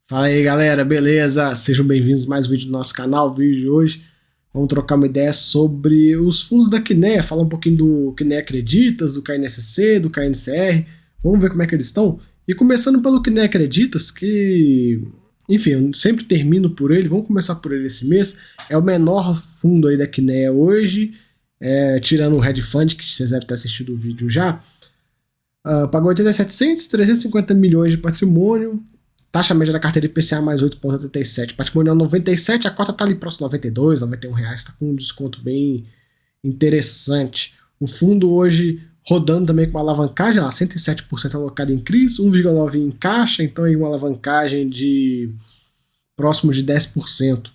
Fala aí galera, beleza? Sejam bem-vindos a mais um vídeo do nosso canal. O vídeo de hoje vamos trocar uma ideia sobre os fundos da Kinea, falar um pouquinho do Kinea Acreditas, do KNSC, do KNCR. Vamos ver como é que eles estão. E começando pelo Kinea Acreditas, que, enfim, eu sempre termino por ele, vamos começar por ele esse mês. É o menor fundo aí da Kinea hoje, tirando o Hedge Fund, que vocês devem ter assistido o vídeo já. Pagou 87 cents, 350 milhões de patrimônio. Taxa média da carteira IPCA mais 8,87. Patrimonial 97, a cota está ali próximo a 92, 91 reais. Está com um desconto bem interessante. O fundo hoje rodando também com uma alavancagem, lá, 107% alocado em CRIs, 1,9% em caixa, então aí uma alavancagem de próximo de 10%.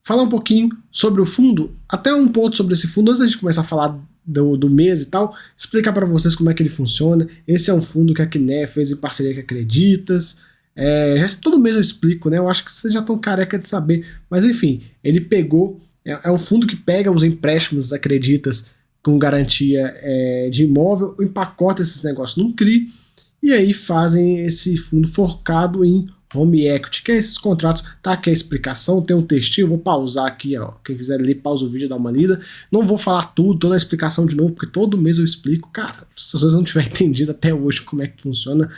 Falar um pouquinho sobre o fundo, até um ponto sobre esse fundo, antes da gente começar a falar do mês e tal, explicar para vocês como é que ele funciona. Esse é um fundo que a Kinea fez em parceria com a Acreditas. Todo mês eu explico, né? Eu acho que vocês já estão careca de saber. Mas enfim, ele pegou. É um fundo que pega os empréstimos da Acreditas com garantia de imóvel, empacota esses negócios num CRI e aí fazem esse fundo forcado em Home Equity, que é esses contratos. Tá aqui a explicação, tem um textinho, eu vou pausar aqui, ó. Quem quiser ler, pausa o vídeo e dá uma lida. Não vou falar tudo, toda a explicação de novo, porque todo mês eu explico. Cara, se vocês não tiverem entendido até hoje como é que funciona,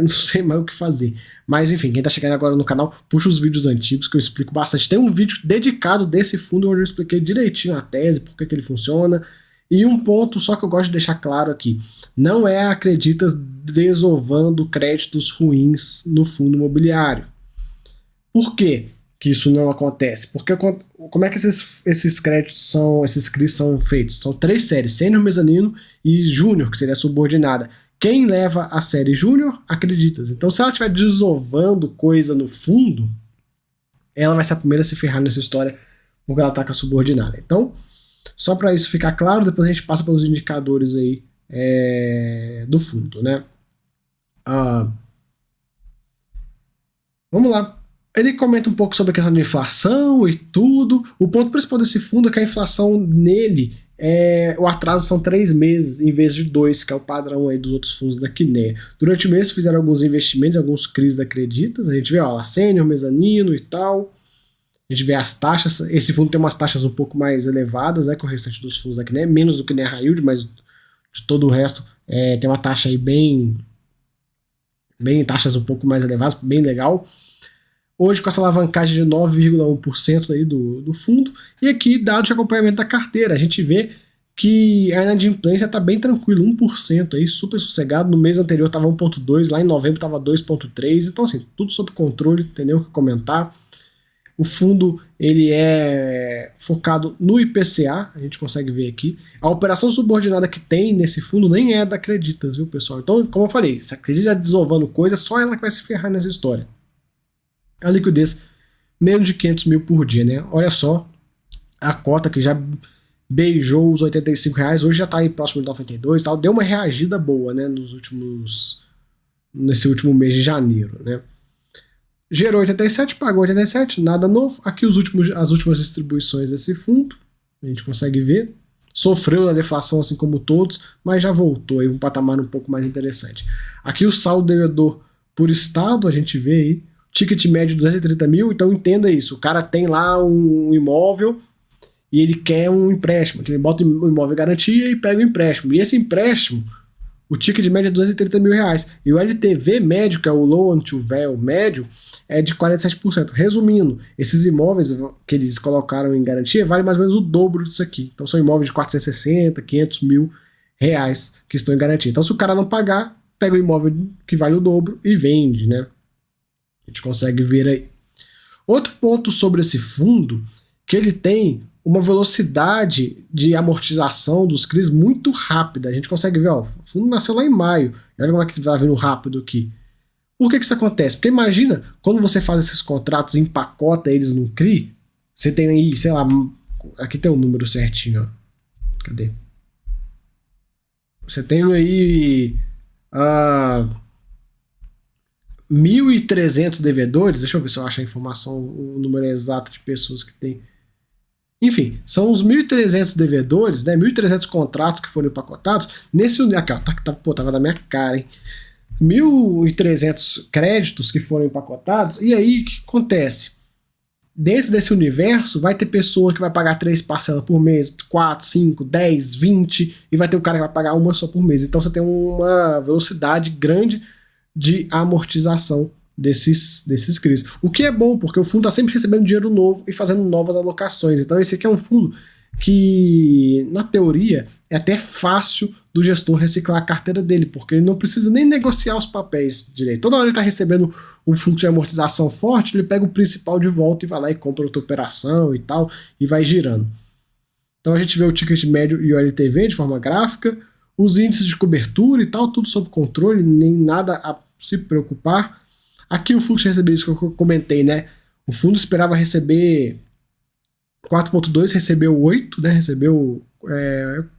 não sei mais o que fazer. Mas enfim, quem tá chegando agora no canal, puxa os vídeos antigos que eu explico bastante. Tem um vídeo dedicado desse fundo onde eu expliquei direitinho a tese, por que ele funciona. E um ponto só que eu gosto de deixar claro aqui, não é a Acreditas desovando créditos ruins no fundo imobiliário. Por quê que isso não acontece? Porque como é que esses créditos esses CRIs são feitos? São 3 séries, sênior, mezanino e júnior, que seria subordinada. Quem leva a série júnior? Acreditas. Então se ela estiver desovando coisa no fundo, ela vai ser a primeira a se ferrar nessa história, porque ela está com a subordinada. Então, só para isso ficar claro, depois a gente passa pelos indicadores aí do fundo, né? Vamos lá. Ele comenta um pouco sobre a questão de inflação e tudo. O ponto principal desse fundo é que a inflação nele, o atraso são 3 meses em vez de 2, que é o padrão aí dos outros fundos da Kinea. Durante o mês fizeram alguns investimentos, alguns CRIs da Acreditas. A gente vê a sênior, mezanino e tal. A gente vê as taxas. Esse fundo tem umas taxas um pouco mais elevadas, que o restante dos fundos da Kinea, menos do que Kinea High Yield, mas de todo o resto tem uma taxa aí bem taxas um pouco mais elevadas, bem legal. Hoje com essa alavancagem de 9,1% aí do fundo. E aqui dados de acompanhamento da carteira. A gente vê que a inadimplência está bem tranquilo, 1% aí, super sossegado. No mês anterior estava 1,2%, lá em novembro estava 2,3%. Então assim, tudo sob controle, entendeu? O que comentar. O fundo ele é focado no IPCA, a gente consegue ver aqui. A operação subordinada que tem nesse fundo nem é da Acreditas, viu, pessoal? Então, como eu falei, se a Acreditas está desovando coisa, só ela que vai se ferrar nessa história. A liquidez, menos de 500 mil por dia, né? Olha só, a cota que já beijou os R$85, hoje já está aí próximo de 92 e tal. Deu uma reagida boa, né, nesse último mês de janeiro, né? Gerou 87, pagou 87, nada novo. Aqui as últimas distribuições desse fundo, a gente consegue ver. Sofreu na deflação assim como todos, mas já voltou aí um patamar um pouco mais interessante. Aqui o saldo devedor por estado, a gente vê aí, ticket médio 230 mil, então entenda isso. O cara tem lá um imóvel e ele quer um empréstimo. Então ele bota o imóvel em garantia e pega o empréstimo. E esse empréstimo, o ticket médio é 230 mil reais. E o LTV médio, que é o loan to value médio, é de 47%. Resumindo, esses imóveis que eles colocaram em garantia valem mais ou menos o dobro disso aqui. Então são imóveis de 460, 500 mil reais que estão em garantia. Então se o cara não pagar, pega o imóvel que vale o dobro e vende, né? A gente consegue ver aí. Outro ponto sobre esse fundo, que ele tem uma velocidade de amortização dos CRIs muito rápida. A gente consegue ver, ó, o fundo nasceu lá em maio. Olha como é que está vindo rápido aqui. Por que isso acontece? Porque imagina, quando você faz esses contratos e empacota eles no CRI, você tem aí, sei lá, aqui tem o número certinho, ó. Cadê? Você tem aí 1.300 devedores, deixa eu ver se eu acho a informação, o número exato de pessoas que tem. Enfim, são os 1.300 devedores, né, 1.300 contratos que foram empacotados. Nesse aqui, ó, tava na minha cara, hein? 1.300 créditos que foram empacotados, e aí o que acontece? Dentro desse universo vai ter pessoa que vai pagar 3 parcelas por mês, 4, 5, 10, 20, e vai ter o cara que vai pagar uma só por mês. Então você tem uma velocidade grande de amortização desses CRIs. O que é bom, porque o fundo está sempre recebendo dinheiro novo e fazendo novas alocações. Então esse aqui é um fundo que, na teoria, é até fácil do gestor reciclar a carteira dele, porque ele não precisa nem negociar os papéis direito. Toda hora ele está recebendo um fluxo de amortização forte, ele pega o principal de volta e vai lá e compra outra operação e tal, e vai girando. Então a gente vê o ticket médio e o LTV de forma gráfica, os índices de cobertura e tal, tudo sob controle, nem nada a se preocupar. Aqui o fluxo de recebidos que eu comentei, né? O fundo esperava receber 4.2, recebeu 8, né? Recebeu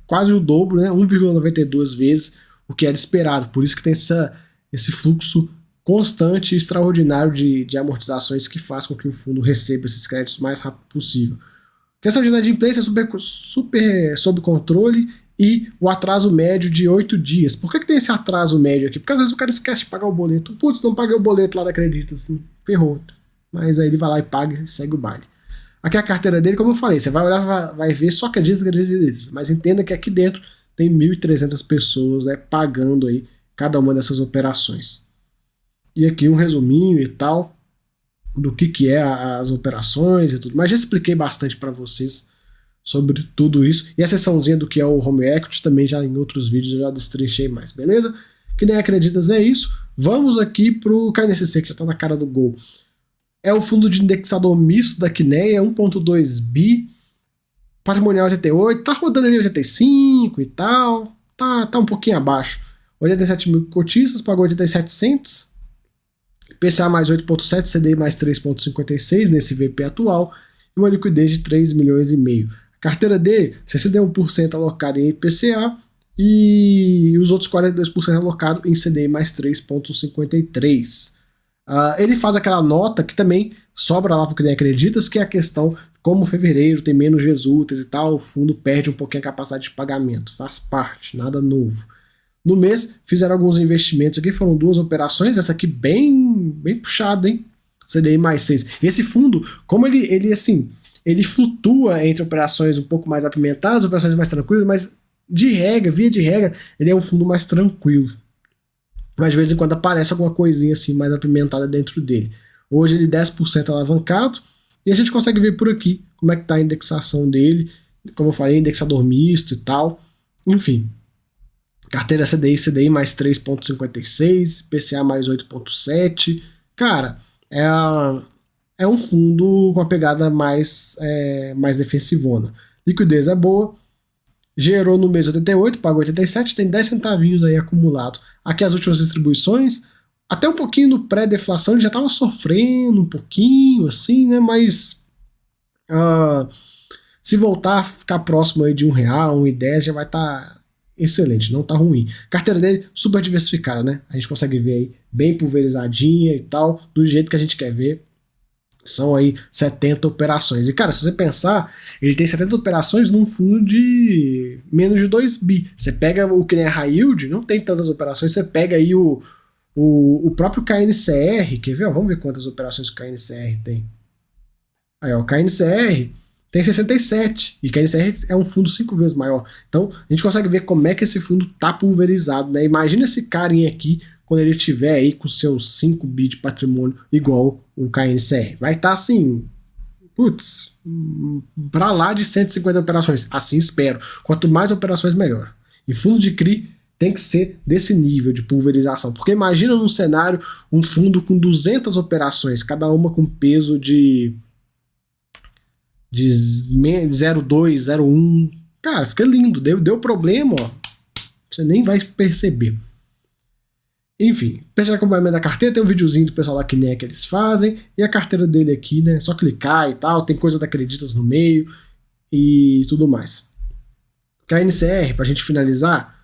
quase o dobro, né? 1,92 vezes o que era esperado. Por isso que tem esse fluxo constante e extraordinário de amortizações que faz com que o fundo receba esses créditos o mais rápido possível. A questão de inadimplência é super sob controle, e o atraso médio de 8 dias. Por que tem esse atraso médio aqui? Porque às vezes o cara esquece de pagar o boleto. Putz, não paguei o boleto lá da Acredita, assim, ferrou. Mas aí ele vai lá e paga e segue o baile. Aqui a carteira dele, como eu falei, você vai olhar, vai ver só Acredita, mas entenda que aqui dentro tem 1.300 pessoas, né, pagando aí cada uma dessas operações. E aqui um resuminho e tal do que é as operações e tudo. Mas já expliquei bastante para vocês sobre tudo isso. E a seçãozinha do que é o Home Equity também já em outros vídeos eu já destrinchei mais, beleza? Que nem Acreditas é isso. Vamos aqui pro KNCC, que já tá na cara do gol. É o fundo de indexador misto da Kinea, 1.2 bi, patrimonial 88, tá rodando ali 85 e tal, tá um pouquinho abaixo. 87 mil cotistas, pagou 87 cents, PCA mais 8.7, CDI mais 3.56 nesse VP atual, e uma liquidez de 3 milhões e meio. A carteira dele, 61% alocado em IPCA e os outros 42% alocado em CDI mais 3.53. Ele faz aquela nota que também sobra lá porque nem Acreditas, que é a questão, como fevereiro tem menos úteis e tal, o fundo perde um pouquinho a capacidade de pagamento. Faz parte, nada novo. No mês, fizeram alguns investimentos aqui, foram 2 operações, essa aqui bem puxada, hein? CDI mais 6. Esse fundo, como ele assim, ele flutua entre operações um pouco mais apimentadas, operações mais tranquilas, mas via de regra, ele é um fundo mais tranquilo. Mas de vez em quando aparece alguma coisinha assim mais apimentada dentro dele. Hoje ele 10% alavancado, e a gente consegue ver por aqui como é que tá a indexação dele, como eu falei, indexador misto e tal, enfim. Carteira CDI mais 3.56, PCA mais 8.7, cara, é um fundo com uma pegada mais defensivona. Liquidez é boa, gerou no mês 88, pagou 87, tem 10 centavinhos aí acumulado. Aqui as últimas distribuições, até um pouquinho no pré-deflação, ele já estava sofrendo um pouquinho, assim, né, mas se voltar a ficar próximo aí de R$1, R$1,10, já vai estar excelente, não tá ruim. A carteira dele super diversificada, né, a gente consegue ver aí bem pulverizadinha e tal, do jeito que a gente quer ver. São aí 70 operações. E, cara, se você pensar, ele tem 70 operações num fundo de menos de 2 bi. Você pega o que nem a High Yield, não tem tantas operações. Você pega aí o próprio KNCR, quer ver? Ó, vamos ver quantas operações o KNCR tem. Aí, ó, o KNCR tem 67. E o KNCR é um fundo 5 vezes maior. Então, a gente consegue ver como é que esse fundo tá pulverizado, né? Imagina esse carinha aqui quando ele tiver aí com seus 5 bi de patrimônio igual o KNCR. Vai estar assim, putz, para lá de 150 operações. Assim espero. Quanto mais operações, melhor. E fundo de CRI tem que ser desse nível de pulverização. Porque imagina num cenário um fundo com 200 operações, cada uma com peso de 0,2, 0,1. Cara, fica lindo. Deu problema, ó. Você nem vai perceber. Enfim, pessoal de acompanhamento da carteira, tem um videozinho do pessoal da Kinea que eles fazem, e a carteira dele aqui, né, só clicar e tal, tem coisa da Acreditas no meio e tudo mais. KNCR, pra gente finalizar,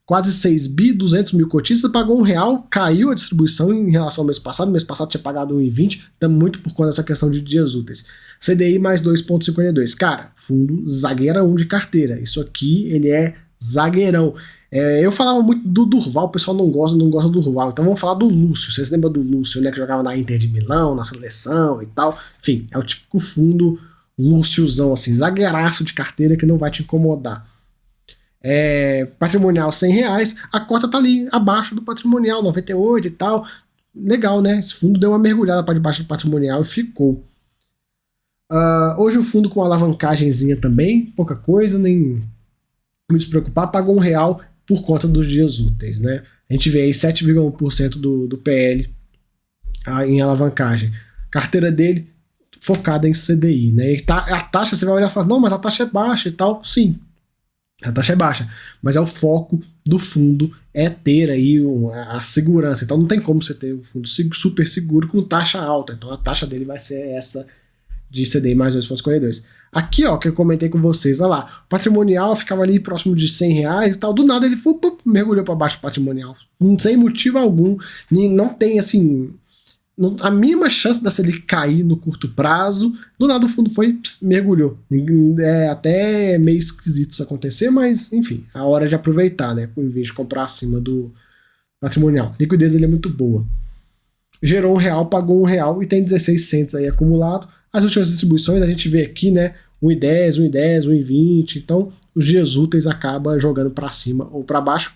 quase 6 bi, 200 mil cotistas, pagou R$1, caiu a distribuição em relação ao mês passado tinha pagado 1,20, também muito por conta dessa questão de dias úteis. CDI mais 2,52, cara, fundo zagueirão de carteira, isso aqui ele é zagueirão. Eu falava muito do Durval, o pessoal não gosta do Durval, então vamos falar do Lúcio. Vocês lembram do Lúcio, né, que jogava na Inter de Milão, na seleção e tal? Enfim, é o típico fundo Lúciozão, assim, zagueiraço de carteira que não vai te incomodar. Patrimonial R$ 100, a cota tá ali abaixo do patrimonial, 98 e tal. Legal, né? Esse fundo deu uma mergulhada para debaixo do patrimonial e ficou. Hoje o fundo com alavancagemzinha também, pouca coisa, nem muito se preocupar, pagou R$ 1 por conta dos dias úteis, né? A gente vê aí 7,1% do PL em alavancagem. Carteira dele focada em CDI, né? E a taxa, você vai olhar e falar, não, mas a taxa é baixa e tal. Sim, a taxa é baixa, mas é o foco do fundo é ter aí a segurança. Então não tem como você ter um fundo super seguro com taxa alta. Então a taxa dele vai ser essa de CDI mais 2,42. Aqui, ó, que eu comentei com vocês, olha lá, o patrimonial ficava ali próximo de R$ 100 e tal, do nada ele mergulhou para baixo do patrimonial, sem motivo algum, não tem, assim, a mínima chance da Selic cair no curto prazo, do nada o fundo mergulhou. É até meio esquisito isso acontecer, mas, enfim, a hora de aproveitar, né, em vez de comprar acima do patrimonial. A liquidez dele é muito boa. Gerou R$ 1, pagou R$ 1 e tem 16 centos aí acumulado. As últimas distribuições a gente vê aqui, né, 1,10, 1,10, 1,20, então os dias úteis acaba jogando para cima ou para baixo.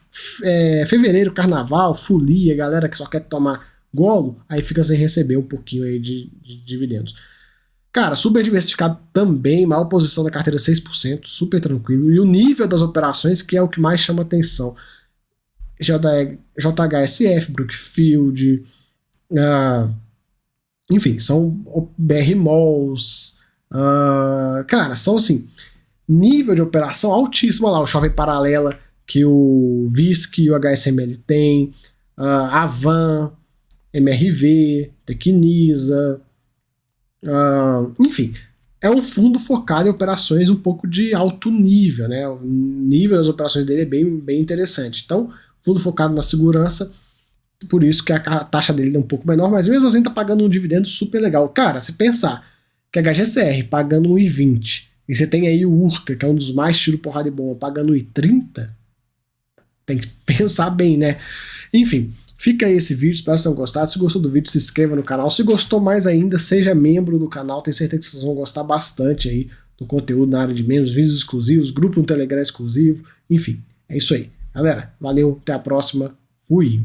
Fevereiro, carnaval, folia, galera que só quer tomar golo, aí fica sem receber um pouquinho aí de dividendos. Cara, super diversificado também, maior posição da carteira 6%, super tranquilo, e o nível das operações que é o que mais chama atenção. JHSF, Brookfield, enfim, são BR Malls, cara, são assim, nível de operação altíssimo. Olha lá, o Shopping Paralela que o VISC e o HSML tem, Avan, MRV, Tecnisa, enfim, é um fundo focado em operações um pouco de alto nível, né? O nível das operações dele é bem interessante. Então, fundo focado na segurança, por isso que a taxa dele é um pouco menor, mas mesmo assim tá pagando um dividendo super legal. Cara, se pensar que a HGCR pagando 1,20 e você tem aí o Urca, que é um dos mais tiro porrada e bomba, pagando 1,30, tem que pensar bem, né? Enfim, fica aí esse vídeo, espero que vocês tenham gostado. Se gostou do vídeo, se inscreva no canal. Se gostou mais ainda, seja membro do canal. Tenho certeza que vocês vão gostar bastante aí do conteúdo na área de membros, vídeos exclusivos, grupo no Telegram exclusivo, enfim, é isso aí. Galera, valeu, até a próxima, fui!